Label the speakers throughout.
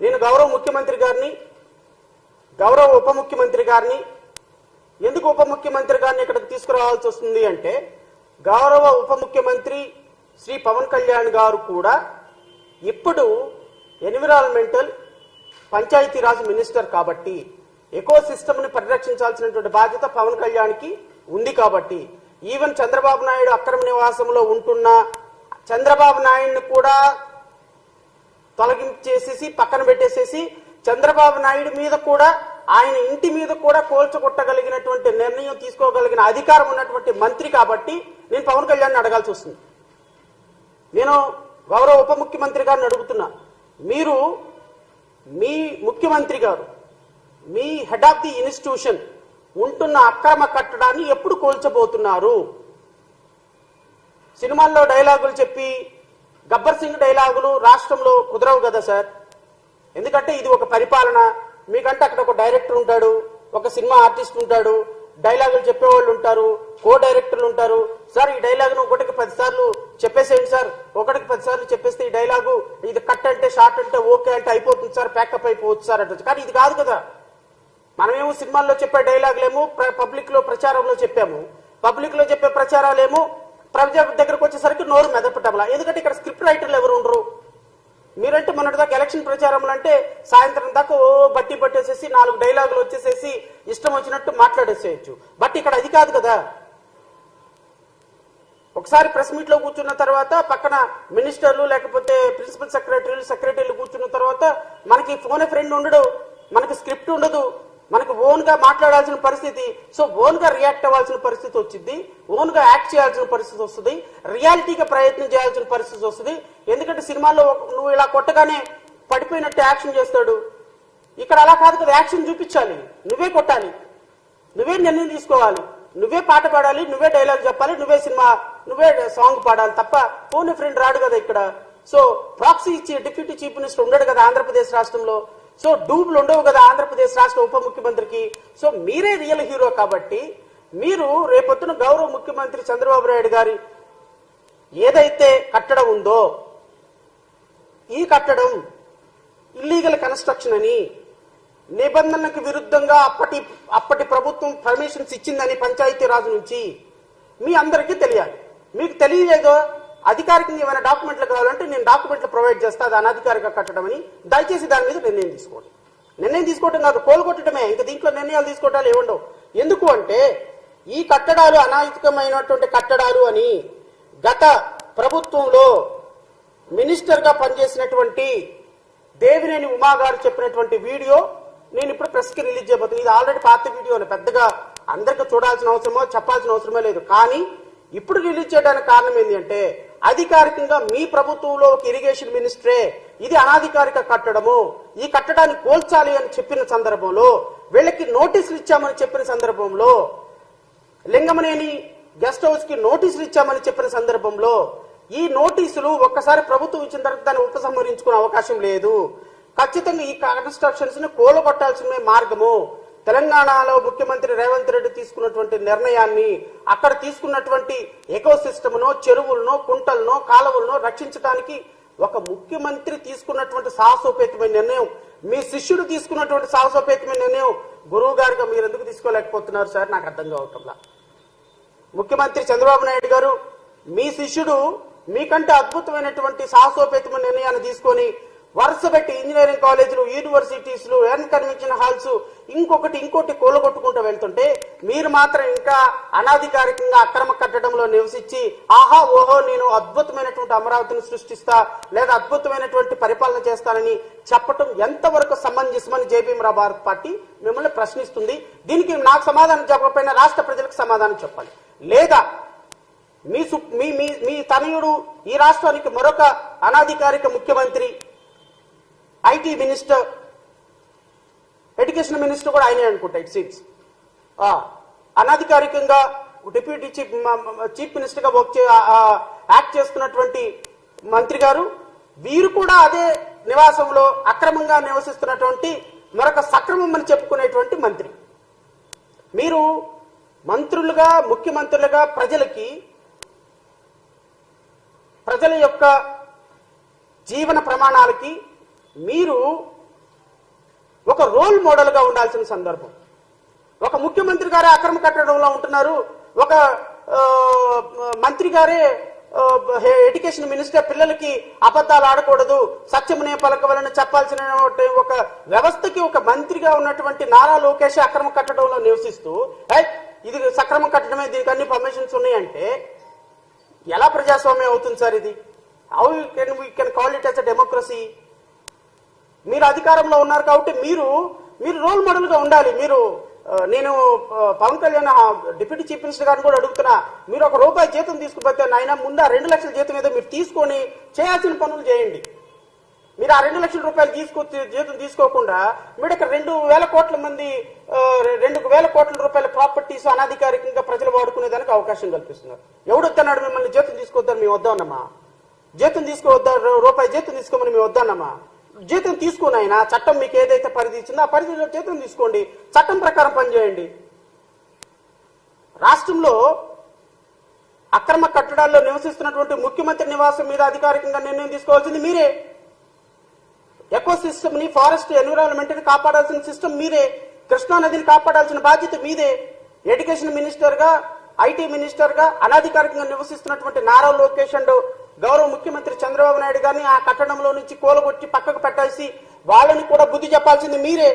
Speaker 1: నేను గౌరవ ముఖ్యమంత్రి గారిని, గౌరవ ఉప ముఖ్యమంత్రి గారిని, ఎందుకు ఉప ముఖ్యమంత్రి గారిని ఇక్కడికి తీసుకురావాల్సి వస్తుంది అంటే, గౌరవ ఉప ముఖ్యమంత్రి శ్రీ పవన్ కళ్యాణ్ గారు కూడా ఇప్పుడు ఎన్విరాన్మెంటల్ పంచాయతీరాజ్ మినిస్టర్ కాబట్టి ఎకో సిస్టమ్ని పరిరక్షించాల్సినటువంటి బాధ్యత పవన్ కళ్యాణ్కి ఉంది కాబట్టి, ఈవెన్ చంద్రబాబు నాయుడు అక్రమ నివాసంలో ఉంటున్న చంద్రబాబు నాయుడిని కూడా తొలగించేసేసి పక్కన పెట్టేసేసి చంద్రబాబు నాయుడు మీద కూడా, ఆయన ఇంటి మీద కూడా కోల్చగొట్టగలిగినటువంటి నిర్ణయం తీసుకోగలిగిన అధికారం ఉన్నటువంటి మంత్రి కాబట్టి నేను పవన్ కళ్యాణ్ అడగాల్సి వస్తుంది. నేను గౌరవ ఉప ముఖ్యమంత్రి గారిని అడుగుతున్నా, మీరు మీ ముఖ్యమంత్రి గారు మీ హెడ్ ఆఫ్ ది ఇన్స్టిట్యూషన్ ఉంటున్న అక్రమ కట్టడాన్ని ఎప్పుడు కోల్చబోతున్నారు? సినిమాల్లో డైలాగులు చెప్పి గబ్బర్ సింగ్ డైలాగులు రాష్ట్రంలో కుదరవు కదా సార్. ఎందుకంటే ఇది ఒక పరిపాలన. మీకంటే అక్కడ ఒక డైరెక్టర్ ఉంటాడు, ఒక సినిమా ఆర్టిస్ట్ ఉంటాడు, డైలాగులు చెప్పేవాళ్ళు ఉంటారు, కో డైరెక్టర్లు ఉంటారు. సార్ ఈ డైలాగును ఒకటికి 10 సార్లు చెప్పేసేయండి సార్, ఒకటికి 10 సార్లు చెప్పేస్తే ఈ డైలాగు ఇది కట్ అంటే షార్ట్ అంటే ఓకే అంటే అయిపోతుంది సార్, ప్యాకప్ అయిపోవచ్చు సార్ అంటే. కానీ ఇది కాదు కదా. మనమేమో సినిమాల్లో చెప్పే డైలాగులేమో పబ్లిక్ లో ప్రచారంలో చెప్పాము, పబ్లిక్ లో చెప్పే ప్రచారాలేమో ప్రజల దగ్గరకు వచ్చేసరికి నోరు మెదపటంలా. ఎందుకంటే ఇక్కడ స్క్రిప్ట్ రైటర్లు ఎవరు ఉండరు. మీరంటే మొన్నటిదాకా ఎలక్షన్ ప్రచారంలో అంటే సాయంత్రం దాకా ఓ బట్టి పట్టేసేసి 4 డైలాగులు వచ్చేసేసి ఇష్టం వచ్చినట్టు మాట్లాడేసేయచ్చు. బట్ ఇక్కడ అది కాదు కదా. ఒకసారి ప్రెస్ మీట్ లో కూర్చున్న తర్వాత పక్కన మినిస్టర్లు లేకపోతే ప్రిన్సిపల్ సెక్రటరీలు కూర్చున్న తర్వాత మనకి ఫోన్ ఏ ఫ్రెండ్ ఉండడు, మనకి స్క్రిప్ట్ ఉండదు, మనకు ఓన్ గా మాట్లాడాల్సిన పరిస్థితి. సో ఓన్ గా రియాక్ట్ అవ్వాల్సిన పరిస్థితి వచ్చింది, ఓన్ గా యాక్ట్ చేయాల్సిన పరిస్థితి వస్తుంది, రియాలిటీగా ప్రయత్నం చేయాల్సిన పరిస్థితి వస్తుంది. ఎందుకంటే సినిమాల్లో నువ్వు ఇలా కొట్టగానే పడిపోయినట్టు యాక్షన్ చేస్తాడు. ఇక్కడ అలా కాదు కదా. యాక్షన్ చూపించాలి, నువ్వే కొట్టాలి, నువ్వే నిర్ణయం తీసుకోవాలి, నువ్వే పాట పాడాలి, నువ్వే డైలాగ్ చెప్పాలి, నువ్వే సాంగ్ పాడాలి తప్ప ఫోన్ ఫ్రెండ్ రాడు కదా ఇక్కడ. సో ప్రాక్సీ ఇచ్చి డిప్యూటీ చీఫ్ మినిస్టర్ ఉండడు కదా ఆంధ్రప్రదేశ్ రాష్ట్రంలో. సో డూబ్లు ఉండవు కదా ఆంధ్రప్రదేశ్ రాష్ట్ర ఉప ముఖ్యమంత్రికి. సో మీరే రియల్ హీరో కాబట్టి మీరు రేపొద్దున గౌరవ ముఖ్యమంత్రి చంద్రబాబు నాయుడు గారి ఏదైతే కట్టడం ఉందో, ఈ కట్టడం ఇల్లీగల్ కన్స్ట్రక్షన్ అని, నిబంధనలకు విరుద్ధంగా అప్పటి ప్రభుత్వం పర్మిషన్స్ ఇచ్చిందని పంచాయతీరాజ్ నుంచి మీ అందరికీ తెలియాలి. మీకు తెలియలేదో అధికారికంగా ఏమైనా డాక్యుమెంట్లు కావాలంటే నేను డాక్యుమెంట్లు ప్రొవైడ్ చేస్తా, అది అనధికారిక కట్టడం అని. దయచేసి దాని మీద నిర్ణయం తీసుకోండి. నిర్ణయం తీసుకోవటం కాదు, కోలుకొట్టడమే. ఇంకా దీంట్లో నిర్ణయాలు తీసుకోవటాలు ఏముండవు. ఎందుకు అంటే ఈ కట్టడాలు అనైతికమైనటువంటి కట్టడాలు అని గత ప్రభుత్వంలో మినిస్టర్ గా పనిచేసినటువంటి దేవినేని ఉమా గారు చెప్పినటువంటి వీడియో నేను ఇప్పుడు ప్రెస్ కి రిలీజ్ చేయబోతున్నాను. ఇది ఆల్రెడీ పాత వీడియో, పెద్దగా అందరికీ చూడాల్సిన అవసరమో చెప్పాల్సిన అవసరమే లేదు. కానీ ఇప్పుడు రిలీజ్ చేయడానికి కారణం ఏంటి అంటే, అధికారికంగా మీ ప్రభుత్వంలో ఒక ఇరిగేషన్ మినిస్టరే ఇది అనాధికారిక కట్టడము, ఈ కట్టడాన్ని కోల్చాలి అని చెప్పిన సందర్భంలో, వీళ్ళకి నోటీసులు ఇచ్చామని చెప్పిన సందర్భంలో, లింగమనేని గెస్ట్ హౌస్ కి నోటీసులు ఇచ్చామని చెప్పిన సందర్భంలో, ఈ నోటీసులు ఒక్కసారి ప్రభుత్వం ఇచ్చిన తర్వాత దాన్ని ఉపసంహరించుకునే అవకాశం లేదు. ఖచ్చితంగా ఈ కన్స్ట్రక్షన్స్ ని కూలగొట్టాల్సిన మార్గము. తెలంగాణలో ముఖ్యమంత్రి రేవంత్ రెడ్డి తీసుకున్నటువంటి నిర్ణయాన్ని, అక్కడ తీసుకున్నటువంటి ఎకో సిస్టమ్ను, చెరువులను, కుంటలను, కాలువలను రక్షించడానికి ఒక ముఖ్యమంత్రి తీసుకున్నటువంటి సాహసోపేతమైన నిర్ణయం, మీ శిష్యుడు తీసుకున్నటువంటి సాహసోపేతమైన నిర్ణయం గురువు గారిగా మీరు ఎందుకు తీసుకోలేకపోతున్నారు సార్? నాకు అర్థం కావటంలా. ముఖ్యమంత్రి చంద్రబాబు నాయుడు గారు మీ శిష్యుడు మీకంటే అద్భుతమైనటువంటి సాహసోపేతమైన నిర్ణయాన్ని తీసుకొని వరుస పెట్టి ఇంజనీరింగ్ కాలేజీలు, యూనివర్సిటీస్లు, కన్వెన్షన్ హాల్స్ ఇంకోటి కూలగొట్టుకుంటూ వెళ్తుంటే మీరు మాత్రం ఇంకా అనాధికారికంగా అక్రమ కట్టడంలో నివసించి ఆహా ఓహో నేను అద్భుతమైనటువంటి అమరావతిని సృష్టిస్తా లేదా అద్భుతమైనటువంటి పరిపాలన చేస్తానని చెప్పటం ఎంతవరకు సమంజసమని జేబీఎంరావు భారత్ పార్టీ మిమ్మల్ని ప్రశ్నిస్తుంది. దీనికి నాకు సమాధానం చెప్పకపోయినా రాష్ట్ర ప్రజలకు సమాధానం చెప్పాలి. లేదా మీ తనయుడు ఈ రాష్ట్రానికి మరొక అనాధికారిక ముఖ్యమంత్రి, ఐటీ మినిస్టర్, ఎడ్యుకేషన్ మినిస్టర్ కూడా ఆయనే అనుకుంటా ఇట్ సీమ్స్, అనాధికారికంగా డిప్యూటీ చీఫ్ మినిస్టర్ గా యాక్ట్ చేస్తున్నటువంటి మంత్రి గారు, వీరు కూడా అదే నివాసంలో అక్రమంగా నివసిస్తున్నటువంటి మరొక సక్రమం అని చెప్పుకునేటువంటి మంత్రి. మీరు మంత్రులుగా, ముఖ్యమంత్రులుగా ప్రజల యొక్క జీవన ప్రమాణాలకి మీరు ఒక రోల్ మోడల్ గా ఉండాల్సిన సందర్భం. ఒక ముఖ్యమంత్రి గారే అక్రమ కట్టడంలో ఉంటున్నారు, ఒక మంత్రి గారే ఎడ్యుకేషన్ మినిస్టర్ పిల్లలకి అబద్ధాలు ఆడకూడదు, సత్యమునే పలకవలని చెప్పాల్సిన ఒక వ్యవస్థకి ఒక మంత్రిగా ఉన్నటువంటి నారా లోకేష్ అక్రమ కట్టడంలో నివసిస్తూ ఇది సక్రమ కట్టడమే, దీనికి అన్ని పర్మిషన్స్ ఉన్నాయంటే ఎలా ప్రజాస్వామ్యం అవుతుంది సార్? ఇది how we can call it as a democracy? మీరు అధికారంలో ఉన్నారు కాబట్టి మీరు రోల్ మోడల్ గా ఉండాలి. నేను Pawan Kalyan deputy chief minister గారిని కూడా అడుగుతున్నా, మీరు ₹1 జీతం తీసుకుపోతే నాయన ముందు ఆ 2 లక్షల జీతం ఏదో మీరు తీసుకొని చేయాల్సిన పనులు చేయండి. మీరు ఆ 2 లక్షల రూపాయలు జీతం తీసుకోకుండా మీరు ఇక్కడ 2,000 కోట్ల మంది 2,000 కోట్ల రూపాయల ప్రాపర్టీస్ అనధికారికంగా ప్రజలు వాడుకునేదానికి అవకాశం కల్పిస్తున్నారు. ఎవడొద్దన్నాడు మిమ్మల్ని జీతం తీసుకోవద్దని మేము వద్దామన్నమా? జీతం తీసుకోవద్దా, ₹1 జీతం తీసుకోమని మేము వద్దామన్నమా? జీతం తీసుకుని ఆయన చట్టం మీకు ఏదైతే పరిధి ఇచ్చిందో ఆ పరిధిలో జీతం తీసుకోండి, చట్టం ప్రకారం పనిచేయండి. రాష్ట్రంలో అక్రమ కట్టడాల్లో నివసిస్తున్నటువంటి ముఖ్యమంత్రి నివాసం మీద అధికారికంగా నిర్ణయం తీసుకోవాల్సింది మీరే. ఎకో సిస్టమ్ ని, ఫారెస్ట్ ఎన్విరాన్మెంట్ ని కాపాడాల్సిన సిస్టమ్ మీరే. కృష్ణా నదిని కాపాడాల్సిన బాధ్యత మీదే. ఎడ్యుకేషన్ మినిస్టర్ గా, ఐటీ మినిస్టర్ గా అనధికారికంగా నివసిస్తున్నటువంటి నారా లోకేష్ అండ్ గౌరవ ముఖ్యమంత్రి చంద్రబాబు నాయుడు గారిని ఆ కట్టడంలో నుంచి కూలగొట్టి పక్కకు పెట్టేసి వాళ్ళని కూడా బుద్ధి చెప్పాల్సింది మీరే.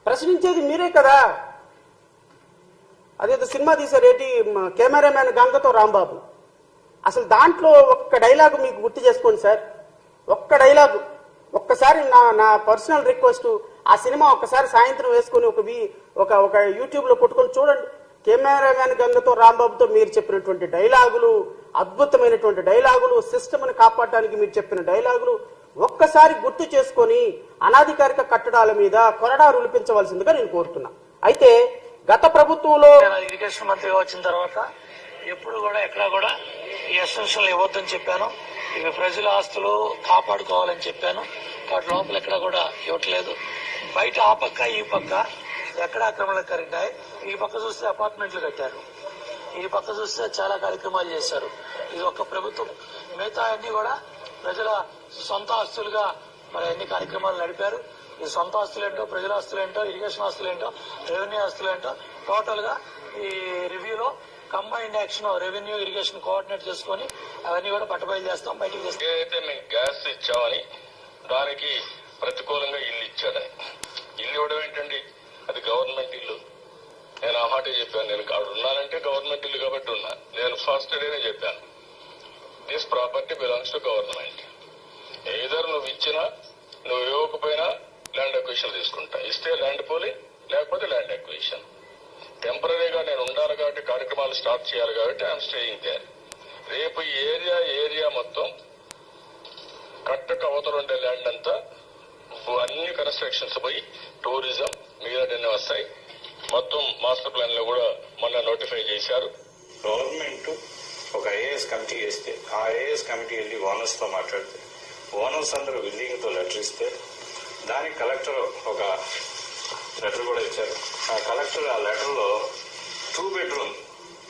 Speaker 1: ప్రశ్నించేది మీరే కదా. అదేదో సినిమా తీశారు ఏంటి, కెమెరామ్యాన్ గంగతో రాంబాబు. అసలు దాంట్లో ఒక్క డైలాగు మీకు గుర్తు చేసుకోండి సార్, ఒక్క డైలాగు. ఒక్కసారి నా పర్సనల్ రిక్వెస్ట్, ఆ సినిమా ఒక్కసారి సాయంత్రం వేసుకుని ఒక యూట్యూబ్ లో కొట్టుకొని చూడండి. కెమెరామ్యాన్ గంగతో రాంబాబుతో మీరు చెప్పినటువంటి డైలాగులు, అద్భుతమైనటువంటి డైలాగులు, సిస్టమ్ని కాపాడటానికి మీరు చెప్పిన డైలాగులు ఒక్కసారి గుర్తు చేసుకొని అనాధికారిక కట్టడాల మీద కొరడా రులిపించవలసిందిగా నేను కోరుతున్నా. అయితే గత ప్రభుత్వంలో
Speaker 2: ఇరిగేషన్ మంత్రిగా వచ్చిన తర్వాత ఎప్పుడు కూడా ఎక్కడా కూడా ఈ ఎక్స్టెన్షన్లు ఇవ్వద్దని చెప్పాను. ఇవి ప్రజల ఆస్తులు కాపాడుకోవాలని చెప్పాను. వాటి లోపల ఎక్కడా కూడా ఇవ్వట్లేదు. బయట ఆ పక్క ఈ పక్క ఎక్కడ ఆక్రమణలు కరిగినాయి. ఈ పక్క చూస్తే అపార్ట్మెంట్లు కట్టారు, ఈ పక్క చూస్తే చాలా కార్యక్రమాలు చేశారు. ఇది ఒక ప్రభుత్వం. మిగతా అన్ని కూడా ప్రజల సొంత ఆస్తులుగా మరి అన్ని కార్యక్రమాలు నడిపారు. ఈ సొంత ఆస్తులేంటో, ప్రజల ఆస్తులేంటో, ఇరిగేషన్ ఆస్తులేంటో, రెవెన్యూ ఆస్తులేంటో టోటల్ గా ఈ రివ్యూలో combined action revenue irrigation coordinate చేసుకుని అవన్నీ కూడా పట్టబయలు చేస్తాం, బయటకు చేస్తాం.
Speaker 3: ఏదైతే మేము గ్యాస్ ఇచ్చామని దానికి ప్రతికూలంగా ఇల్లు ఇచ్చాడని, ఇల్లు ఇవ్వడం ఏంటండి, అది గవర్నమెంట్ ఇల్లు. నేను ఆ మాట చెప్పాను. నేను అక్కడ ఉన్నానంటే గవర్నమెంట్ ఇల్లు కాబట్టి ఉన్నా. నేను ఫస్ట్ డేనే చెప్పాను, this property belongs to government. Either నువ్వు ఇచ్చినా నువ్వు ఇవ్వకపోయినా ల్యాండ్ అక్విజిషన్ తీసుకుంటా. ఇస్తే ల్యాండ్ పోలింగ్, లేకపోతే ల్యాండ్ అక్విజిషన్. టెంపరీగా నేను ఉండాలి కాబట్టి కార్యక్రమాలు స్టార్ట్ చేయాలి కాబట్టి ఐఎమ్ స్టేయింగ్ దేర్. రేపు ఈ ఏరియా మొత్తం కట్టక అవతల ఉండే ల్యాండ్ అంతా అన్ని కన్స్ట్రక్షన్స్ పోయి టూరిజం మిగతా వస్తాయి. మొత్తం మాస్టర్ ప్లాన్ లో కూడా మొన్న నోటిఫై చేశారు.
Speaker 4: గవర్నమెంట్ ఒక ఐఏఎస్ కమిటీ వేస్తే ఆ ఐఏఎస్ కమిటీ వెళ్ళి ఓనర్స్ తో మాట్లాడితే ఓనర్స్ అందరూ విల్లింగ్ తో లెటర్ ఇస్తే దానికి కలెక్టర్ ఒక లెటర్ కూడా ఇచ్చారు. ఆ కలెక్టర్ ఆ లెటర్ లో 2 బెడ్రూమ్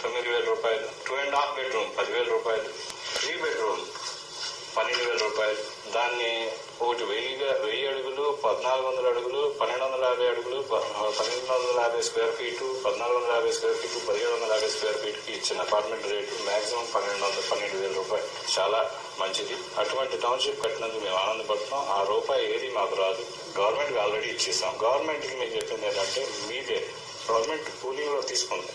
Speaker 4: 9,000 రూపాయలు, 2.5 బెడ్రూమ్ 10,000 రూపాయలు, 3 బెడ్రూమ్ 12,000 రూపాయలు, దాన్ని ఒకటి 1000 అడుగులు, 1,400 అడుగులు, 1,250 అడుగులు, 1,250 square feet, 1,450 square feet, 1,750 square feet కి ఇచ్చిన అపార్ట్మెంట్ రేటు మాక్సిమం 12,000 రూపాయలు. చాలా మంచిది. అటువంటి టౌన్షిప్ కట్టినందుకు మేము ఆనందపడుతున్నాం. ఆ రూపాయి ఏది మాకు రాదు, గవర్నమెంట్ కి ఆల్రెడీ ఇచ్చేసాం. గవర్నమెంట్ కి మేము చెప్పింది ఏంటంటే మీదే గవర్నమెంట్ కూలింగ్ లో తీసుకోండి,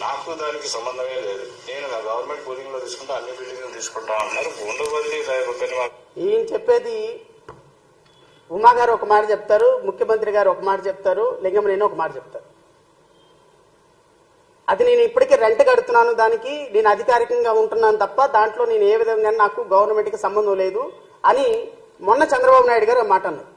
Speaker 4: నాకు దానికి సంబంధమే లేదు. నేను నా గవర్నమెంట్ కూలింగ్ లో తీసుకుంటే అన్ని బిల్డింగ్లు తీసుకుంటా అన్నారు. ఉండవల్లి
Speaker 1: ఈయన చెప్పేది ఉమా గారు ఒక మాట చెప్తారు, ముఖ్యమంత్రి గారు ఒక మాట చెప్తారు, లింగమనేని ఒక మాట చెప్తారు. అది నేను ఇప్పటికీ రెంట్ కడుతున్నాను, దానికి నేను అధికారికంగా ఉంటున్నాను తప్ప దాంట్లో నేను ఏ విధంగా నాకు గవర్నమెంట్ కి సంబంధం లేదు అని మొన్న చంద్రబాబు నాయుడు గారు మాట అన్నారు.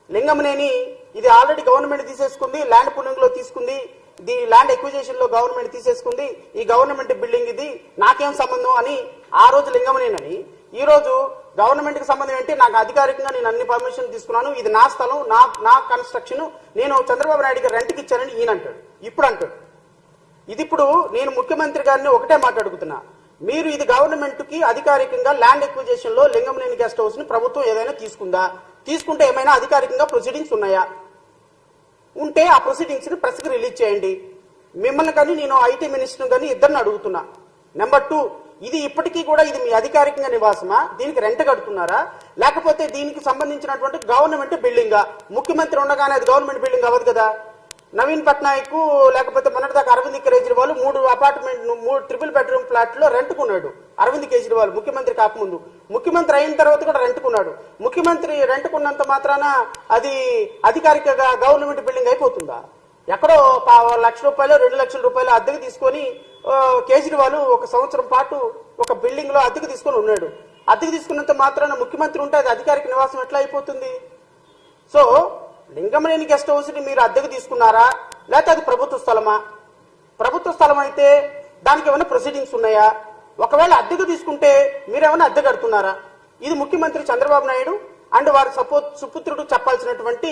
Speaker 1: లింగమనేని ఇది ఆల్రెడీ గవర్నమెంట్ తీసేసుకుంది, ల్యాండ్ పూలింగ్ లో తీసుకుంది, ఇది ల్యాండ్ ఎక్విజిషన్ లో గవర్నమెంట్ తీసేసుకుంది, ఈ గవర్నమెంట్ బిల్డింగ్ ఇది, నాకేం సంబంధం అని ఆ రోజు లింగమనేనని, ఈ రోజు గవర్నమెంట్ కి సంబంధం ఏంటి, నాకు అధికారికంగా నేను అన్ని పర్మిషన్ తీసుకున్నాను, ఇది నా స్థలం, నా కన్స్ట్రక్షన్, నేను చంద్రబాబు నాయుడు గారు రెంట్కి ఇచ్చానని ఈయన అంటాడు. ఇప్పుడు అంటాడు. ఇది ఇప్పుడు నేను ముఖ్యమంత్రి గారిని ఒకటే మాట్లాడుతున్నా, మీరు ఇది గవర్నమెంట్ కి అధికారికంగా ల్యాండ్ ఎక్విజిషన్ లో లింగంనేని గెస్ట్ హౌస్ ని ప్రభుత్వం ఏదైనా తీసుకుందా? తీసుకుంటే ఏమైనా అధికారికంగా ప్రొసీడింగ్స్ ఉన్నాయా? ఉంటే ఆ ప్రొసీడింగ్స్ ని ప్రెస్ కి రిలీజ్ చేయండి. మిమ్మల్ని కానీ నేను ఐటీ మినిస్టర్ కానీ ఇద్దరిని అడుగుతున్నా. నెంబర్ 2, ఇది ఇప్పటికీ కూడా ఇది మీ అధికారికంగా నివాసమా? దీనికి రెంట్ కడుతున్నారా? లేకపోతే దీనికి సంబంధించినటువంటి గవర్నమెంట్ బిల్డింగా? ముఖ్యమంత్రి ఉండగానే అది గవర్నమెంట్ బిల్డింగ్ అవ్వదు కదా. నవీన్ పట్నాయక్ లేకపోతే మొన్నటిదాకా Arvind Kejriwal 3 triple bedroom flat లో రెంట్కున్నాడు. అరవింద్ కేజ్రీవాల్ ముఖ్యమంత్రి కాకముందు, ముఖ్యమంత్రి అయిన తర్వాత కూడా రెంట్కున్నాడు. ముఖ్యమంత్రి రెంట్కున్నంత మాత్రాన అది అధికారికంగా గవర్నమెంట్ బిల్డింగ్ అయిపోతుందా? ఎక్కడో 1 లక్ష రూపాయలు 2 లక్షల రూపాయలు అద్దెకు తీసుకొని కేజ్రీవాల్ 1 సంవత్సరం పాటు ఒక బిల్డింగ్ లో అద్దెకు తీసుకొని ఉన్నాడు. అద్దెకు తీసుకున్నంత మాత్రాన ముఖ్యమంత్రి ఉంటే అది అధికారిక నివాసం ఎట్లా అయిపోతుంది? సో లింగంనేని గెస్ట్ హౌస్ ని మీరు అద్దెకు తీసుకున్నారా, లేకపోతే అది ప్రభుత్వ స్థలమా? ప్రభుత్వ స్థలం అయితే దానికి ఏమైనా ప్రొసీడింగ్స్ ఉన్నాయా? ఒకవేళ అద్దెకు తీసుకుంటే మీరేమైనా అద్దె కడుతున్నారా? ఇది ముఖ్యమంత్రి చంద్రబాబు నాయుడు అండ్ వారి సుపుత్రుడు చెప్పాల్సినటువంటి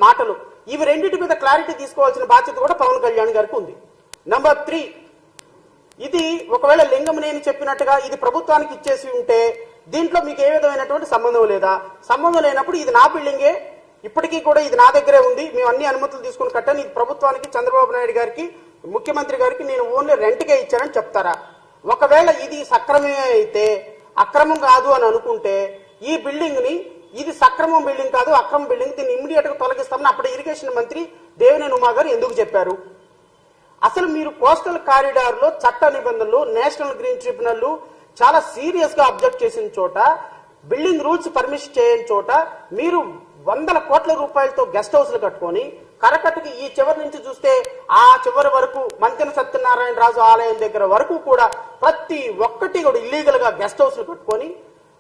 Speaker 1: మాటలు. ఇవి రెండింటి మీద క్లారిటీ తీసుకోవాల్సిన బాధ్యత కూడా పవన్ కళ్యాణ్ గారికి ఉంది. నెంబర్ 3, ఇది ఒకవేళ లింగంనేని చెప్పినట్టుగా ఇది ప్రభుత్వానికి ఇచ్చేసి ఉంటే దీంట్లో మీకు ఏ విధమైనటువంటి సంబంధం లేదా? సంబంధం లేనప్పుడు ఇది నా బిల్డింగే, ఇప్పటికీ కూడా ఇది నా దగ్గరే ఉంది, మేము అన్ని అనుమతులు తీసుకుని కట్టాను, ఇది ప్రభుత్వానికి చంద్రబాబు నాయుడు గారికి ముఖ్యమంత్రి గారికి నేను ఓన్లీ రెంట్కే ఇచ్చానని చెప్తారా? ఒకవేళ ఇది సక్రమమే అయితే, అక్రమం కాదు అని అనుకుంటే ఈ బిల్డింగ్ ని ఇది సక్రమం బిల్డింగ్ కాదు, అక్రమ బిల్డింగ్, దీన్ని ఇమ్మీడియట్ గా తొలగిస్తామని అప్పుడు ఇరిగేషన్ మంత్రి దేవినేని ఉమా గారు ఎందుకు చెప్పారు? అసలు మీరు కోస్టల్ కారిడార్ లో చట్ట నిబంధనలు, నేషనల్ గ్రీన్ ట్రిబ్యునల్ చాలా సీరియస్ గా అబ్జెక్ట్ చేసిన చోట, బిల్డింగ్ రూల్స్ పర్మిషన్ చేయని చోట మీరు 100 కోట్ల రూపాయలతో గెస్ట్ హౌస్లు కట్టుకొని కరకట్టుకి ఈ చివరి నుంచి చూస్తే ఆ చివరి వరకు మంతెన సత్యనారాయణ రాజు ఆలయం దగ్గర వరకు కూడా ప్రతి ఒక్కటి కూడా ఇల్లీగల్ గా గెస్ట్ హౌస్లు కట్టుకొని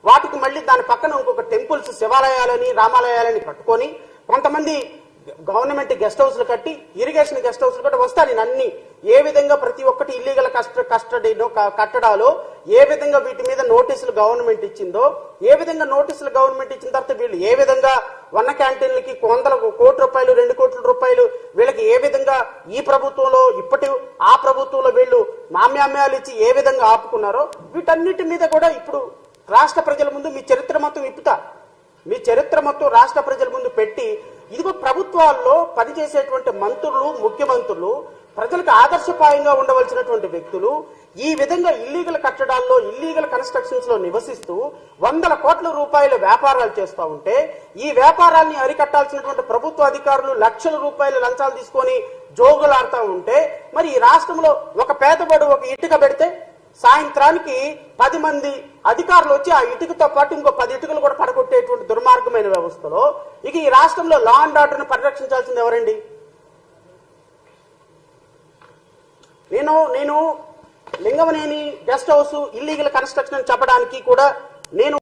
Speaker 1: వాటికి మళ్ళీ దాని పక్కన ఇంకొక టెంపుల్స్, శివాలయాలని, రామాలయాలని కట్టుకొని కొంతమంది గవర్నమెంట్ గెస్ట్ హౌస్లు కట్టి, ఇరిగేషన్ గెస్ట్ హౌస్లు కట్టి వస్తాను నేను అన్ని ఏ విధంగా ప్రతి ఒక్కటి ఇల్లీగల్ కస్టడీలో కట్టడాలో ఏ విధంగా వీటి మీద నోటీసులు గవర్నమెంట్ ఇచ్చిందో, ఏ విధంగా నోటీసులు గవర్నమెంట్ ఇచ్చిన తర్వాత వీళ్ళు ఏ విధంగా 1 క్యాంటీన్లకి 100 కోట్ల రూపాయలు 2 కోట్ల రూపాయలు వీళ్ళకి ఏ విధంగా ఈ ప్రభుత్వంలో ఇప్పటి ఆ ప్రభుత్వంలో వీళ్ళు మామ్యామ్యాలు ఇచ్చి ఏ విధంగా ఆపుకున్నారో వీటన్నిటి మీద కూడా ఇప్పుడు రాష్ట్ర ప్రజల ముందు మీ చరిత్ర మొత్తం ఇప్పుతా, మీ చరిత్ర మొత్తం రాష్ట్ర ప్రజల ముందు పెట్టి, ఇదిగో ప్రభుత్వాల్లో పనిచేసేటువంటి మంత్రులు, ముఖ్యమంత్రులు, ప్రజలకు ఆదర్శపాయంగా ఉండవలసినటువంటి వ్యక్తులు ఈ విధంగా ఇల్లీగల్ కట్టడాల్లో, ఇల్లీగల్ కన్స్ట్రక్షన్స్ లో నివసిస్తూ 100 కోట్ల రూపాయల వ్యాపారాలు చేస్తూ ఉంటే, ఈ వ్యాపారాన్ని అరికట్టాల్సినటువంటి ప్రభుత్వ అధికారులు లక్షల రూపాయల లంచాలు తీసుకొని జోగులాడుతూ ఉంటే, మరి ఈ రాష్ట్రంలో ఒక పేదవాడు ఒక ఇటుక పెడితే సాయంత్రానికి 10 మంది అధికారులు వచ్చి ఆ ఇటుకతో పాటు ఇంకో 10 ఇటుకలు కూడా పడగొట్టేటువంటి దుర్మార్గమైన వ్యవస్థలో ఇక ఈ రాష్ట్రంలో లా అండ్ ఆర్డర్ను పరిరక్షించాల్సింది ఎవరండి? నేను Lingamaneni guest house illegal construction చెప్పడానికి కూడా నేను